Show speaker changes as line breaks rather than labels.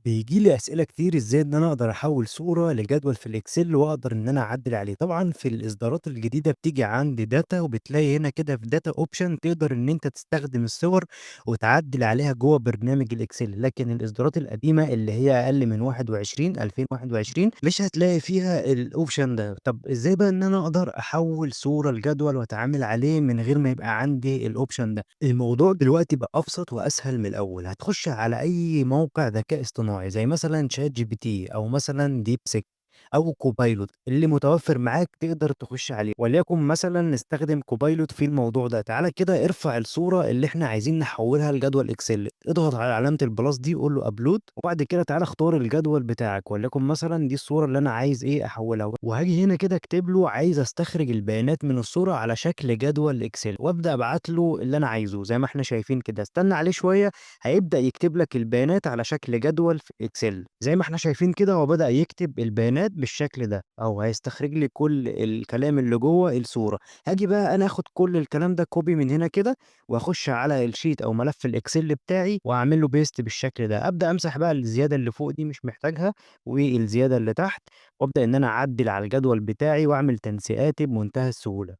بييجي لي أسئلة كتير إزاي إن أنا أقدر أحوّل صورة لجدول في الإكسل وأقدر إن أنا أعدِّل عليه. طبعًا في الإصدارات الجديدة بتيجي عند data وبتلاقي هنا كده في data option تقدر إن أنت تستخدم الصور وتعدِّل عليها جوّه برنامج الإكسل، لكن الإصدارات القديمة اللي هي أقل من 2021 مش هتلاقي فيها الoption ده. طَب إزاي بقى إن أنا أقدر أحوّل صورة لجدول وأتعامل عليه من غير ما يبقى عندي الoption ده؟ الموضوع دلوقتي بقى أبسط وأسهل من الأول، هتخش على أي موقع ذكاء اصطناعي زي مثلًا ChatGPT أو مثلًا DeepSeek أو Copilot اللي متوفر معاك تقدر تخش عليه، وليكن مثلًا نستخدم Copilot في الموضوع ده. تعالَ كده ارفع الصورة اللي إحنا عايزين نحوّلها لجدول Excel، اضغط على علامة البلس دي وقُل له Upload وبعد كده تعالَ اختار الجدول بتاعك، وليكن مثلًا دي الصورة اللي أنا عايز أحوّلها، وهاجي هنا كده أكتب له عايز أستخرج البيانات من الصورة على شكل جدول Excel وأبدأ أبعت له اللي أنا عايزه زي ما إحنا شايفين كده. استنى عليه شوية هيبدأ يكتب لك البيانات على شكل جدول في Excel زي ما إحنا شايفين كده. هو بدأ يكتب البيانات بالشكل ده أهو، هيستخرج لي كل الكلام اللي جوّه الصورة. هاجي بقى أنا آخد كل الكلام ده copy من هنا كده وأخش على الsheet أو ملف الExcel بتاعي وأعمل له paste بالشكل ده. أبدأ أمسح بقى الزيادة اللي فوق دي مش محتاجها والزيادة اللي تحت، وأبدأ إن أنا أعدِّل على الجدول بتاعي وأعمل تنسيقاتي بمنتهى السهولة.